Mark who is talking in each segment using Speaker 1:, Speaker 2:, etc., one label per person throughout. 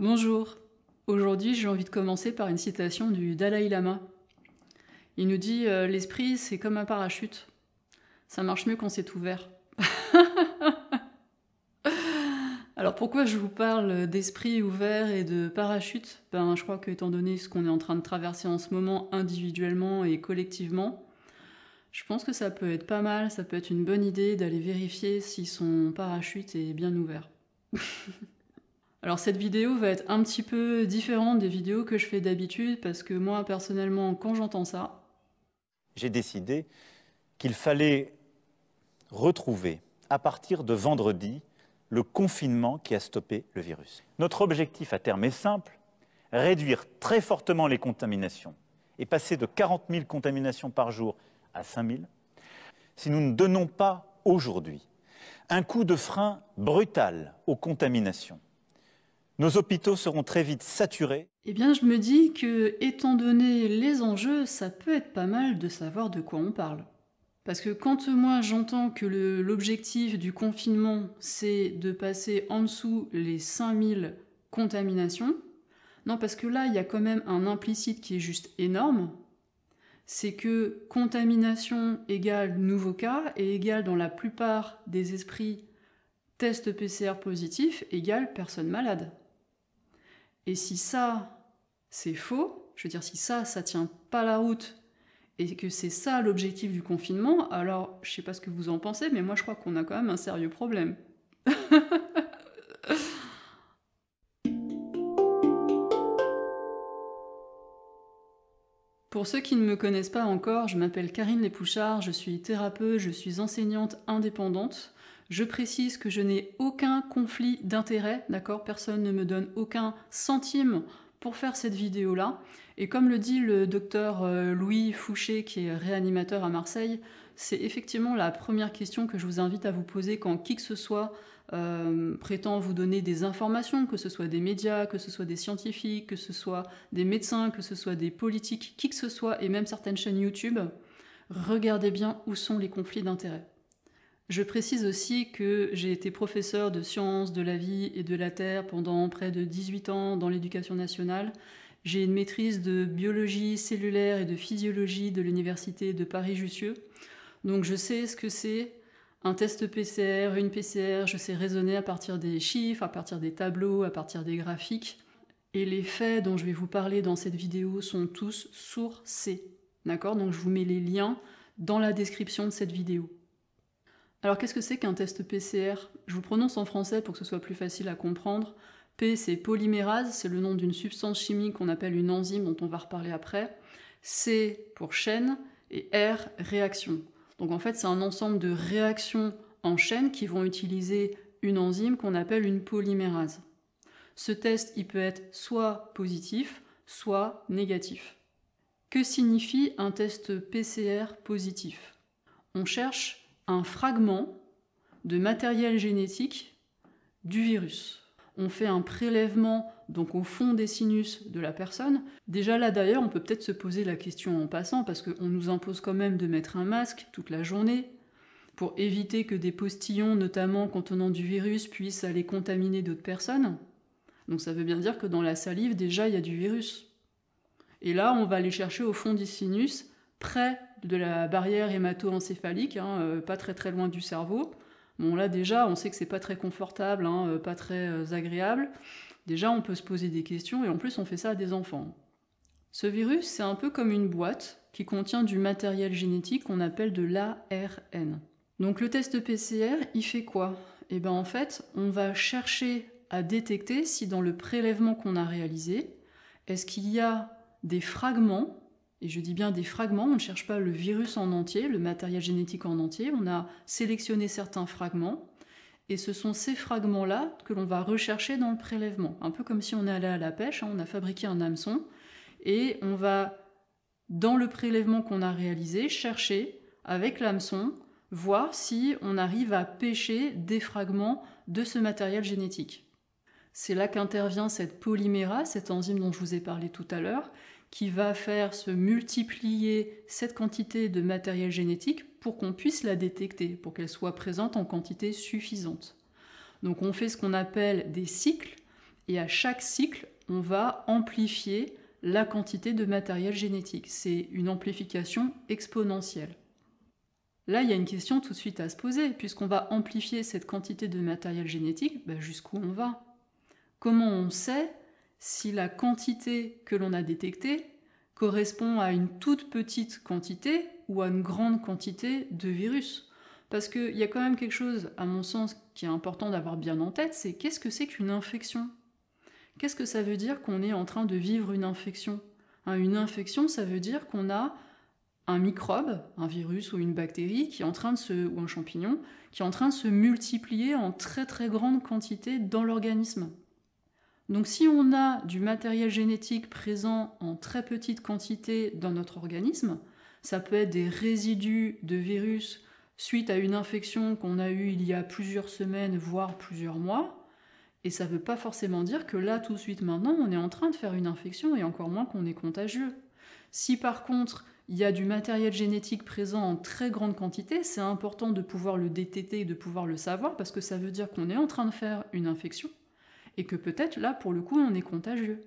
Speaker 1: Bonjour. Aujourd'hui, j'ai envie de commencer par une citation du Dalai Lama. Il nous dit l'esprit, c'est comme un parachute. Ça marche mieux quand c'est ouvert. Alors pourquoi je vous parle d'esprit ouvert et de parachute? Je crois que étant donné ce qu'on est en train de traverser en ce moment individuellement et collectivement, je pense que ça peut être pas mal, ça peut être une bonne idée d'aller vérifier si son parachute est bien ouvert. Alors cette vidéo va être un petit peu différente des vidéos que je fais d'habitude parce que moi personnellement quand j'entends ça,
Speaker 2: j'ai décidé qu'il fallait retrouver à partir de vendredi le confinement qui a stoppé le virus. Notre objectif à terme est simple, réduire très fortement les contaminations et passer de 40 000 contaminations par jour à 5 000. Si nous ne donnons pas aujourd'hui un coup de frein brutal aux contaminations, nos hôpitaux seront très vite saturés.
Speaker 1: eh bien je me dis que, étant donné les enjeux, ça peut être pas mal de savoir de quoi on parle. Parce que quand moi j'entends que l'objectif du confinement, c'est de passer en dessous les 5000 contaminations, non parce que là il y a quand même un implicite qui est juste énorme, c'est que contamination égale nouveau cas et égale dans la plupart des esprits test PCR positif égale personne malade. Et si ça, c'est faux, je veux dire, si ça tient pas la route, et que c'est ça l'objectif du confinement, alors je sais pas ce que vous en pensez, mais moi je crois qu'on a quand même un sérieux problème. Pour ceux qui ne me connaissent pas encore, je m'appelle Karine Lépouchard, je suis thérapeute, je suis enseignante indépendante. Je précise que je n'ai aucun conflit d'intérêt, d'accord? Personne ne me donne aucun centime pour faire cette vidéo-là. Et comme le dit le docteur Louis Fouché, qui est réanimateur à Marseille, c'est effectivement la première question que je vous invite à vous poser quand qui que ce soit prétend vous donner des informations, que ce soit des médias, que ce soit des scientifiques, que ce soit des médecins, que ce soit des politiques, qui que ce soit, et même certaines chaînes YouTube, regardez bien où sont les conflits d'intérêts. Je précise aussi que j'ai été professeur de sciences de la vie et de la Terre pendant près de 18 ans dans l'éducation nationale. J'ai une maîtrise de biologie cellulaire et de physiologie de l'université de Paris-Jussieu. Donc je sais ce que c'est un test PCR, une PCR, je sais raisonner à partir des chiffres, à partir des tableaux, à partir des graphiques. Et les faits dont je vais vous parler dans cette vidéo sont tous sourcés. D'accord? Donc je vous mets les liens dans la description de cette vidéo. Alors qu'est-ce que c'est qu'un test PCR? Je vous prononce en français pour que ce soit plus facile à comprendre. P c'est polymérase, c'est le nom d'une substance chimique qu'on appelle une enzyme dont on va reparler après. C pour chaîne et R réaction. Donc en fait c'est un ensemble de réactions en chaîne qui vont utiliser une enzyme qu'on appelle une polymérase. Ce test il peut être soit positif, soit négatif. Que signifie un test PCR positif? On cherche un fragment de matériel génétique du virus. On fait un prélèvement donc au fond des sinus de la personne. Déjà là d'ailleurs, on peut peut-être se poser la question en passant parce qu'on nous impose quand même de mettre un masque toute la journée pour éviter que des postillons, notamment contenant du virus, puissent aller contaminer d'autres personnes. Donc ça veut bien dire que dans la salive, déjà, il y a du virus. Et là, on va aller chercher au fond du sinus, près de la barrière hémato-encéphalique, pas très très loin du cerveau. Bon là déjà, on sait que c'est pas très confortable, pas très agréable. Déjà, on peut se poser des questions et en plus, on fait ça à des enfants. Ce virus, c'est un peu comme une boîte qui contient du matériel génétique qu'on appelle de l'ARN. Donc le test PCR, il fait quoi? Eh bien en fait, on va chercher à détecter si dans le prélèvement qu'on a réalisé, est-ce qu'il y a des fragments, et je dis bien des fragments, on ne cherche pas le virus en entier, le matériel génétique en entier, on a sélectionné certains fragments, et ce sont ces fragments-là que l'on va rechercher dans le prélèvement. Un peu comme si on allait à la pêche, on a fabriqué un hameçon, et on va, dans le prélèvement qu'on a réalisé, chercher avec l'hameçon, voir si on arrive à pêcher des fragments de ce matériel génétique. C'est là qu'intervient cette polymérase, cette enzyme dont je vous ai parlé tout à l'heure, qui va faire se multiplier cette quantité de matériel génétique pour qu'on puisse la détecter, pour qu'elle soit présente en quantité suffisante. Donc on fait ce qu'on appelle des cycles, Et à chaque cycle, on va amplifier la quantité de matériel génétique. C'est une amplification exponentielle. Là, il y a une question tout de suite à se poser. Puisqu'on va amplifier cette quantité de matériel génétique, jusqu'où on va? Comment on sait si la quantité que l'on a détectée correspond à une toute petite quantité ou à une grande quantité de virus? Parce qu'il y a quand même quelque chose, à mon sens, qui est important d'avoir bien en tête, c'est qu'est-ce que c'est qu'une infection? Qu'est-ce que ça veut dire qu'on est en train de vivre une infection? Une infection, ça veut dire qu'on a un microbe, un virus ou une bactérie qui est en train de ou un champignon, qui est en train de se multiplier en très très grande quantité dans l'organisme. Donc si on a du matériel génétique présent en très petite quantité dans notre organisme, ça peut être des résidus de virus suite à une infection qu'on a eue il y a plusieurs semaines, voire plusieurs mois, et ça ne veut pas forcément dire que là, tout de suite maintenant, on est en train de faire une infection, et encore moins qu'on est contagieux. Si par contre, il y a du matériel génétique présent en très grande quantité, c'est important de pouvoir le détecter et de pouvoir le savoir, parce que ça veut dire qu'on est en train de faire une infection, et que peut-être là, pour le coup, on est contagieux.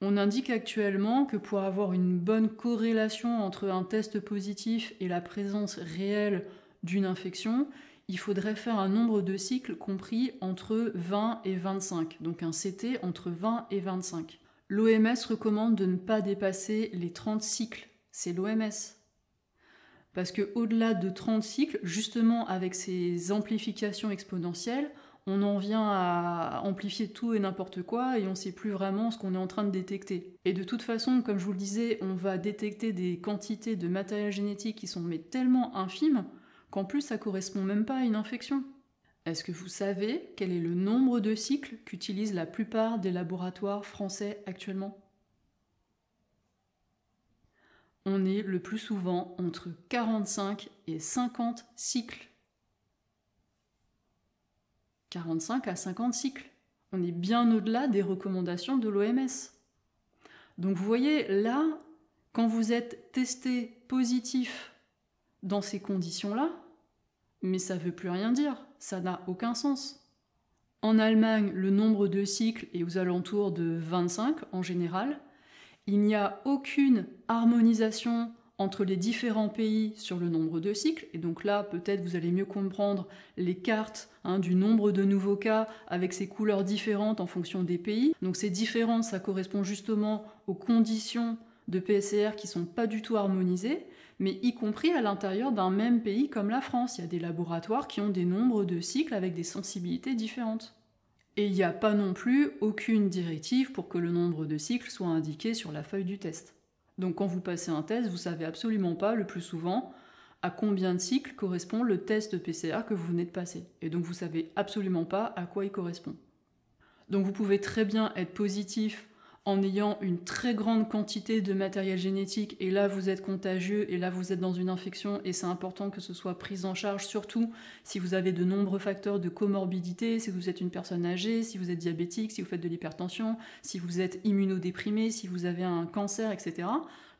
Speaker 1: On indique actuellement que pour avoir une bonne corrélation entre un test positif et la présence réelle d'une infection, il faudrait faire un nombre de cycles compris entre 20 et 25, donc un CT entre 20 et 25. L'OMS recommande de ne pas dépasser les 30 cycles, c'est l'OMS. Parce qu'au-delà de 30 cycles, justement avec ces amplifications exponentielles, on en vient à amplifier tout et n'importe quoi et on ne sait plus vraiment ce qu'on est en train de détecter. Et de toute façon, comme je vous le disais, on va détecter des quantités de matériel génétique qui sont tellement infimes qu'en plus ça ne correspond même pas à une infection. Est-ce que vous savez quel est le nombre de cycles qu'utilisent la plupart des laboratoires français actuellement? On est le plus souvent entre 45 et 50 cycles. 45 à 50 cycles. On est bien au-delà des recommandations de l'OMS. Donc vous voyez, là, quand vous êtes testé positif dans ces conditions-là, mais ça ne veut plus rien dire, ça n'a aucun sens. En Allemagne, le nombre de cycles est aux alentours de 25 en général. Il n'y a aucune harmonisation entre les différents pays sur le nombre de cycles, et donc là peut-être vous allez mieux comprendre les cartes du nombre de nouveaux cas avec ces couleurs différentes en fonction des pays. Donc ces différences, ça correspond justement aux conditions de PCR qui ne sont pas du tout harmonisées, mais y compris à l'intérieur d'un même pays comme la France. Il y a des laboratoires qui ont des nombres de cycles avec des sensibilités différentes. Et il n'y a pas non plus aucune directive pour que le nombre de cycles soit indiqué sur la feuille du test. Donc quand vous passez un test, vous ne savez absolument pas, le plus souvent, à combien de cycles correspond le test PCR que vous venez de passer. Et donc vous ne savez absolument pas à quoi il correspond. Donc vous pouvez très bien être positif en ayant une très grande quantité de matériel génétique, et là vous êtes contagieux, et là vous êtes dans une infection, et c'est important que ce soit pris en charge, surtout si vous avez de nombreux facteurs de comorbidité, si vous êtes une personne âgée, si vous êtes diabétique, si vous faites de l'hypertension, si vous êtes immunodéprimé, si vous avez un cancer, etc.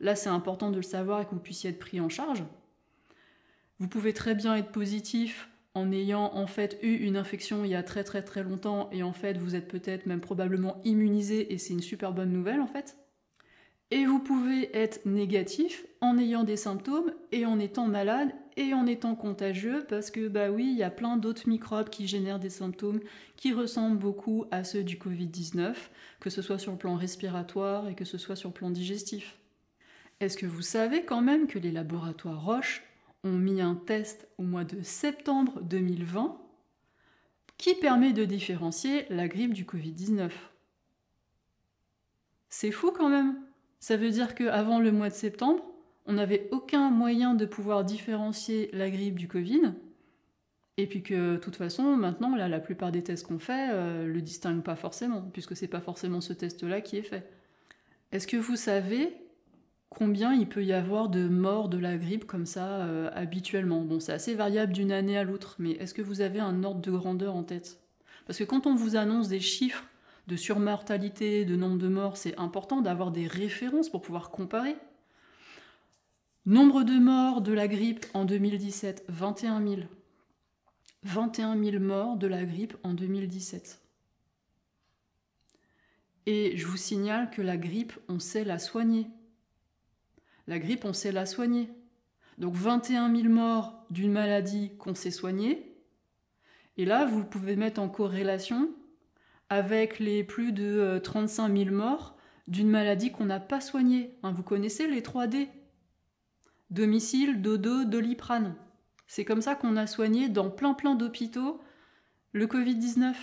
Speaker 1: Là c'est important de le savoir et que vous puissiez être pris en charge. Vous pouvez très bien être positif en ayant en fait eu une infection il y a très très très longtemps, et en fait vous êtes peut-être même probablement immunisé, et c'est une super bonne nouvelle en fait. Et vous pouvez être négatif en ayant des symptômes et en étant malade et en étant contagieux, parce que bah oui, il y a plein d'autres microbes qui génèrent des symptômes qui ressemblent beaucoup à ceux du Covid-19, que ce soit sur le plan respiratoire et que ce soit sur le plan digestif. Est-ce que vous savez quand même que les laboratoires Roche ont mis un test au mois de septembre 2020 qui permet de différencier la grippe du Covid-19? C'est fou quand même. Ça veut dire qu'avant le mois de septembre, on n'avait aucun moyen de pouvoir différencier la grippe du Covid, et puis que de toute façon, maintenant, là, la plupart des tests qu'on fait le distinguent pas forcément, puisque c'est pas forcément ce test-là qui est fait. Est-ce que vous savez combien il peut y avoir de morts de la grippe comme ça habituellement? Bon, c'est assez variable d'une année à l'autre, mais est-ce que vous avez un ordre de grandeur en tête? Parce que quand on vous annonce des chiffres de surmortalité, de nombre de morts, c'est important d'avoir des références pour pouvoir comparer. Nombre de morts de la grippe en 2017, 21 000. 21 000 morts de la grippe en 2017. Et je vous signale que la grippe, on sait la soigner. La grippe, on sait la soigner. Donc 21 000 morts d'une maladie qu'on sait soigner. Et là, vous pouvez mettre en corrélation avec les plus de 35 000 morts d'une maladie qu'on n'a pas soignée. Vous connaissez les 3D? Domicile, dodo, doliprane. C'est comme ça qu'on a soigné dans plein d'hôpitaux le Covid-19.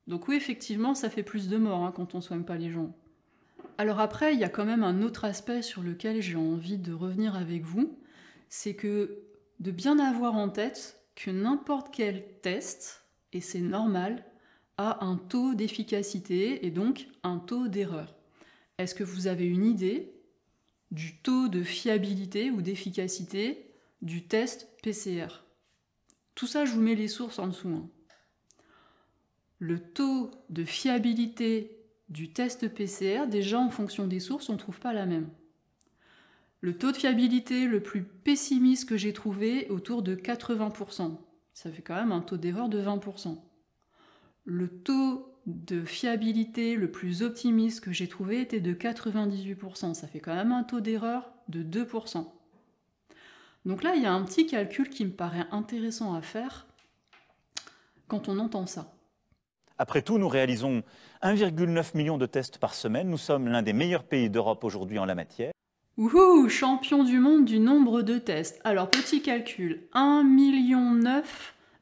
Speaker 1: Donc oui, effectivement, ça fait plus de morts quand on ne soigne pas les gens. Alors après, il y a quand même un autre aspect sur lequel j'ai envie de revenir avec vous, c'est que de bien avoir en tête que n'importe quel test, et c'est normal, a un taux d'efficacité et donc un taux d'erreur. Est-ce que vous avez une idée du taux de fiabilité ou d'efficacité du test PCR? Tout ça, je vous mets les sources en dessous. Le taux de fiabilité du test PCR, déjà en fonction des sources, on ne trouve pas la même. Le taux de fiabilité le plus pessimiste que j'ai trouvé est autour de 80%. Ça fait quand même un taux d'erreur de 20%. Le taux de fiabilité le plus optimiste que j'ai trouvé était de 98%. Ça fait quand même un taux d'erreur de 2%. Donc là, il y a un petit calcul qui me paraît intéressant à faire quand on entend ça.
Speaker 2: Après tout, nous réalisons 1,9 million de tests par semaine. Nous sommes l'un des meilleurs pays d'Europe aujourd'hui en la matière.
Speaker 1: Wouhou, champion du monde du nombre de tests. Alors, petit calcul, 1,9 million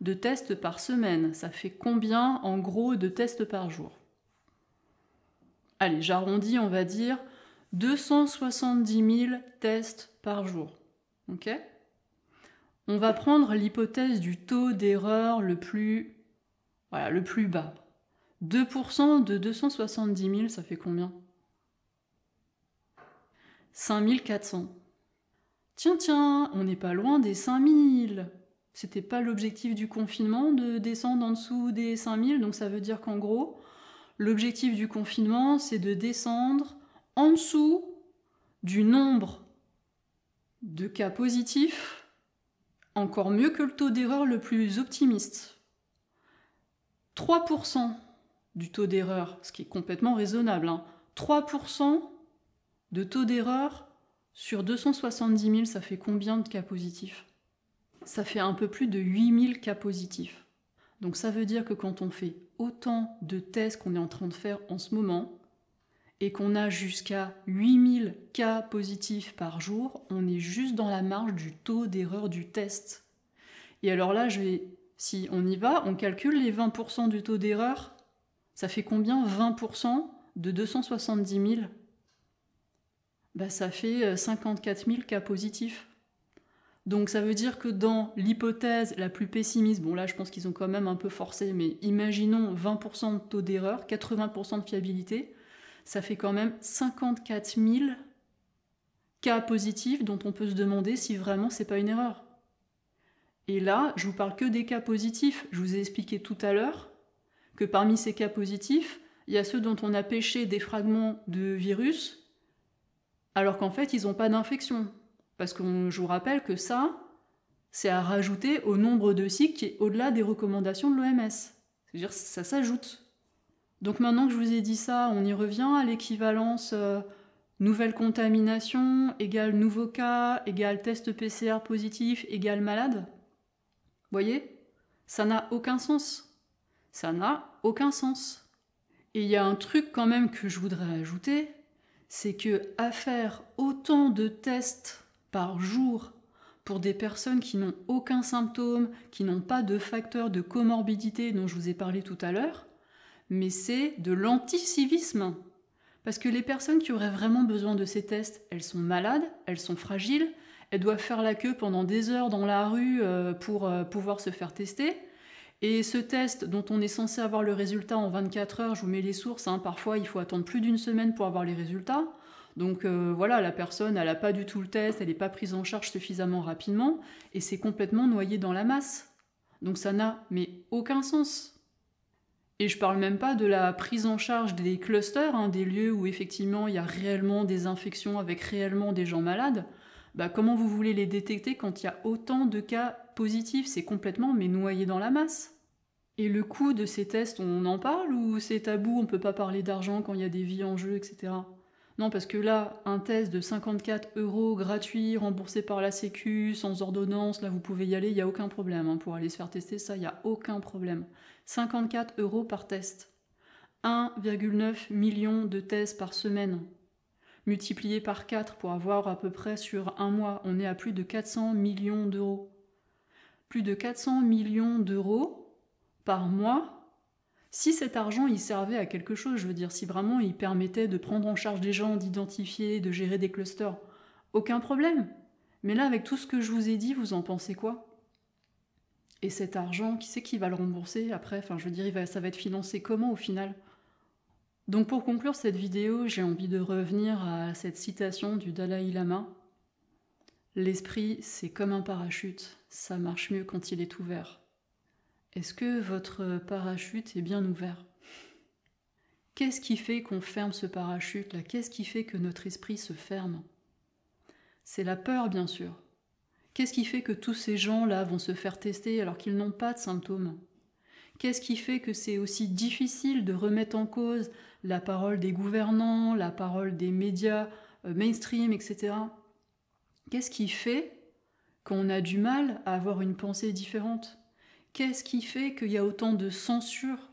Speaker 1: de tests par semaine. Ça fait combien, en gros, de tests par jour? Allez, j'arrondis, on va dire 270 000 tests par jour. Ok? On va prendre l'hypothèse du taux d'erreur le plus bas. 2% de 270 000, ça fait combien? 5400. Tiens, on n'est pas loin des 5000. C'était pas l'objectif du confinement de descendre en dessous des 5000, donc ça veut dire qu'en gros, l'objectif du confinement, c'est de descendre en dessous du nombre de cas positifs, encore mieux que le taux d'erreur le plus optimiste. 3% du taux d'erreur, ce qui est complètement raisonnable. 3% de taux d'erreur sur 270 000, ça fait combien de cas positifs? Ça fait un peu plus de 8000 cas positifs. Donc ça veut dire que quand on fait autant de tests qu'on est en train de faire en ce moment, et qu'on a jusqu'à 8000 cas positifs par jour, on est juste dans la marge du taux d'erreur du test. Et alors là, si on y va, on calcule les 20% du taux d'erreur. Ça fait combien 20% de 270 000? Ça fait 54 000 cas positifs. Donc ça veut dire que dans l'hypothèse la plus pessimiste, bon là je pense qu'ils ont quand même un peu forcé, mais imaginons 20% de taux d'erreur, 80% de fiabilité, ça fait quand même 54 000 cas positifs dont on peut se demander si vraiment c'est pas une erreur. Et là, je vous parle que des cas positifs. Je vous ai expliqué tout à l'heure que parmi ces cas positifs, il y a ceux dont on a pêché des fragments de virus, alors qu'en fait, ils n'ont pas d'infection. Parce que je vous rappelle que ça, c'est à rajouter au nombre de cycles qui est au-delà des recommandations de l'OMS. C'est-à-dire que ça s'ajoute. Donc maintenant que je vous ai dit ça, on y revient à l'équivalence nouvelle contamination égale nouveau cas égale test PCR positif égale malade. Vous voyez? Ça n'a aucun sens. Ça n'a aucun sens. Et il y a un truc quand même que je voudrais ajouter, c'est que à faire autant de tests par jour pour des personnes qui n'ont aucun symptôme, qui n'ont pas de facteur de comorbidité dont je vous ai parlé tout à l'heure, mais c'est de l'anticivisme. Parce que les personnes qui auraient vraiment besoin de ces tests, elles sont malades, elles sont fragiles, elles doivent faire la queue pendant des heures dans la rue pour pouvoir se faire tester. Et ce test dont on est censé avoir le résultat en 24 heures, je vous mets les sources, parfois il faut attendre plus d'une semaine pour avoir les résultats. Donc voilà, la personne, elle n'a pas du tout le test, elle n'est pas prise en charge suffisamment rapidement, et c'est complètement noyé dans la masse. Donc ça n'a aucun sens. Et je parle même pas de la prise en charge des clusters, des lieux où effectivement il y a réellement des infections avec réellement des gens malades. Comment vous voulez les détecter quand il y a autant de cas positifs? C'est complètement noyé dans la masse. Et le coût de ces tests, on en parle ou c'est tabou, on peut pas parler d'argent quand il y a des vies en jeu, etc. Non, parce que là, un test de 54 € gratuit, remboursé par la Sécu, sans ordonnance, là vous pouvez y aller, il n'y a aucun problème. Hein, pour aller se faire tester, ça, il n'y a aucun problème. 54 € par test. 1,9 million de tests par semaine. Multiplié par 4 pour avoir à peu près sur un mois, on est à plus de 400 millions d'euros. Plus de 400 millions d'euros par mois, si cet argent il servait à quelque chose, je veux dire, si vraiment il permettait de prendre en charge des gens, d'identifier, de gérer des clusters, aucun problème. Mais là, avec tout ce que je vous ai dit, vous en pensez quoi? Et cet argent, qui c'est qui va le rembourser après? Enfin, je veux dire, ça va être financé comment au final? Donc pour conclure cette vidéo, j'ai envie de revenir à cette citation du Dalai Lama. L'esprit, c'est comme un parachute, ça marche mieux quand il est ouvert. Est-ce que votre parachute est bien ouvert? Qu'est-ce qui fait qu'on ferme ce parachute-là? Qu'est-ce qui fait que notre esprit se ferme? C'est la peur, bien sûr. Qu'est-ce qui fait que tous ces gens-là vont se faire tester alors qu'ils n'ont pas de symptômes? Qu'est-ce qui fait que c'est aussi difficile de remettre en cause la parole des gouvernants, la parole des médias mainstream, etc. Qu'est-ce qui fait qu'on a du mal à avoir une pensée différente? Qu'est-ce qui fait qu'il y a autant de censure?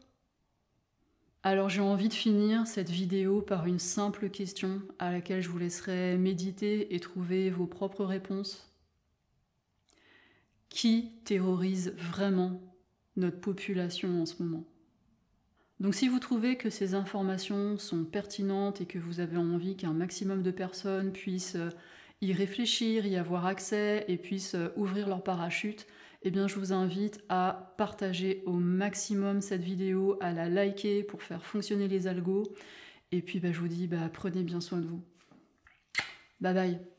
Speaker 1: Alors j'ai envie de finir cette vidéo par une simple question à laquelle je vous laisserai méditer et trouver vos propres réponses. Qui terrorise vraiment notre population en ce moment? Donc si vous trouvez que ces informations sont pertinentes et que vous avez envie qu'un maximum de personnes puissent y réfléchir, y avoir accès et puissent ouvrir leur parachute, eh bien je vous invite à partager au maximum cette vidéo, à la liker pour faire fonctionner les algos. Et puis je vous dis, prenez bien soin de vous. Bye bye.